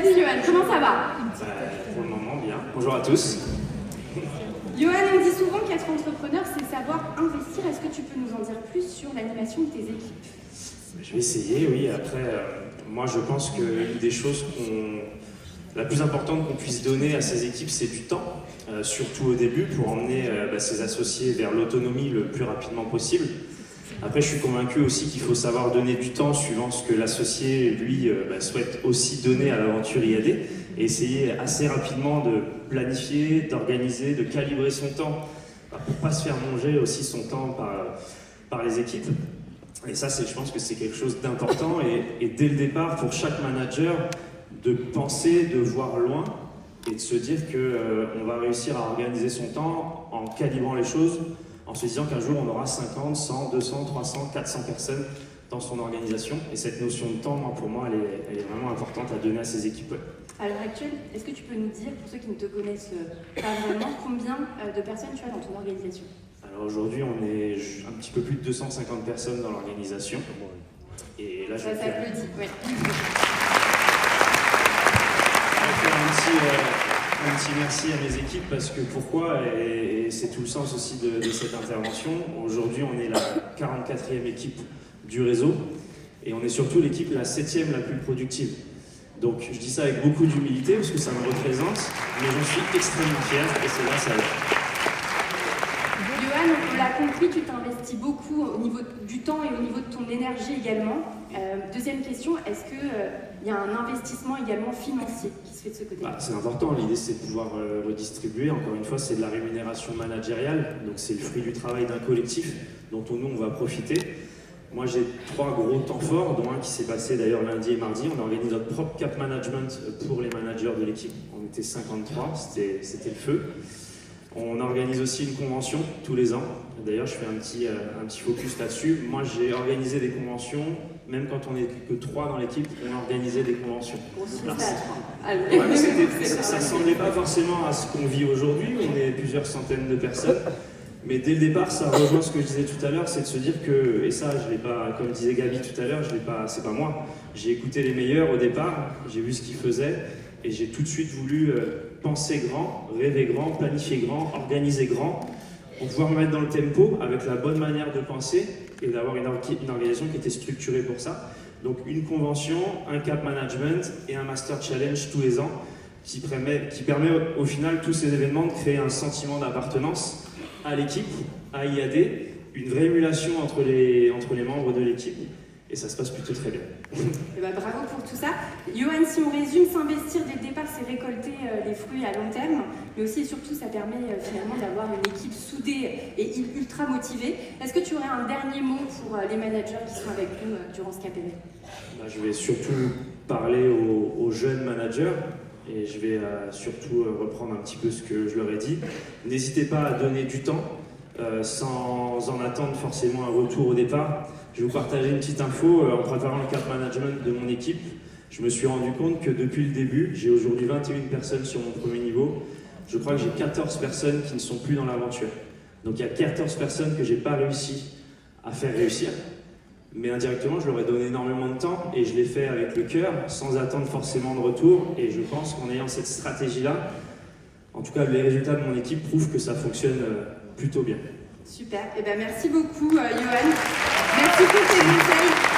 Salut Johan, comment ça va? Pour le moment, bien. Bonjour à tous. Johan, on dit souvent qu'être entrepreneur, c'est savoir investir. Est-ce que tu peux nous en dire plus sur l'animation de tes équipes? Je vais essayer, oui. Après, moi, je pense qu'une des choses la plus importante qu'on puisse donner à ces équipes, c'est du temps, surtout au début, pour emmener ses associés vers l'autonomie le plus rapidement possible. Après, je suis convaincu aussi qu'il faut savoir donner du temps suivant ce que l'associé, lui, souhaite aussi donner à l'aventure IAD et essayer assez rapidement de planifier, d'organiser, de calibrer son temps pour ne pas se faire manger aussi son temps par les équipes. Et ça, je pense que c'est quelque chose d'important et dès le départ, pour chaque manager, de penser, de voir loin et de se dire qu'on va réussir à organiser son temps en calibrant les choses, en se disant qu'un jour on aura 50, 100, 200, 300, 400 personnes dans son organisation. Et cette notion de temps, pour moi, elle est vraiment importante à donner à ces équipes. À l'heure actuelle, est-ce que tu peux nous dire, pour ceux qui ne te connaissent pas vraiment, combien de personnes tu as dans ton organisation? Alors aujourd'hui, on est un petit peu plus de 250 personnes dans l'organisation. Et là, je vais faire un petit merci à mes équipes parce que pourquoi, et c'est tout le sens aussi de cette intervention, aujourd'hui on est la 44e équipe du réseau et on est surtout l'équipe la 7e la plus productive. Donc je dis ça avec beaucoup d'humilité parce que ça me représente, mais j'en suis extrêmement fier et c'est grâce à eux. Johan, on l'a compris, tu t'investis beaucoup au niveau du temps et au niveau de ton énergie également. Deuxième question, est-ce qu'il y a un investissement également financier qui se fait de ce côté? C'est important, l'idée c'est de pouvoir redistribuer. Encore une fois, c'est de la rémunération managériale, donc c'est le fruit du travail d'un collectif dont nous on va profiter. Moi j'ai 3 gros temps forts, dont un qui s'est passé d'ailleurs lundi et mardi. On organise notre propre cap management pour les managers de l'équipe. On était 53, c'était le feu. On organise aussi une convention tous les ans. D'ailleurs, je fais un petit focus là-dessus. Moi, j'ai organisé des conventions, même quand on n'est que 3 dans l'équipe, on a organisé des conventions. Ça ne ressemblait pas forcément à ce qu'on vit aujourd'hui. On est plusieurs centaines de personnes. Mais dès le départ, ça rejoint ce que je disais tout à l'heure, c'est de se dire que, et ça, je l'ai pas, comme disait Gabi tout à l'heure, c'est pas moi. J'ai écouté les meilleurs au départ, j'ai vu ce qu'ils faisaient, et j'ai tout de suite voulu penser grand, rêver grand, planifier grand, organiser grand, pour pouvoir me mettre dans le tempo avec la bonne manière de penser et d'avoir une organisation qui était structurée pour ça. Donc une convention, un cap management et un master challenge tous les ans qui permet au final tous ces événements de créer un sentiment d'appartenance à l'équipe, à IAD, une vraie émulation entre les membres de l'équipe. Et ça se passe plutôt très bien. Bravo pour tout ça. Johan, si on résume, s'investir dès le départ, c'est récolter les fruits à long terme, mais aussi et surtout, ça permet finalement d'avoir une équipe soudée et ultra motivée. Est-ce que tu aurais un dernier mot pour les managers qui sont avec nous durant ce KPV? Je vais surtout parler aux jeunes managers et je vais surtout reprendre un petit peu ce que je leur ai dit. N'hésitez pas à donner du temps sans en attendre forcément un retour au départ. Je vais vous partager une petite info. En préparant le cap management de mon équipe, je me suis rendu compte que depuis le début, j'ai aujourd'hui 21 personnes sur mon premier niveau. Je crois que j'ai 14 personnes qui ne sont plus dans l'aventure. Donc il y a 14 personnes que je n'ai pas réussi à faire réussir. Mais indirectement, je leur ai donné énormément de temps et je l'ai fait avec le cœur, sans attendre forcément de retour. Et je pense qu'en ayant cette stratégie-là, en tout cas les résultats de mon équipe prouvent que ça fonctionne plutôt bien. Super, merci beaucoup Johan. Merci pour tes conseils.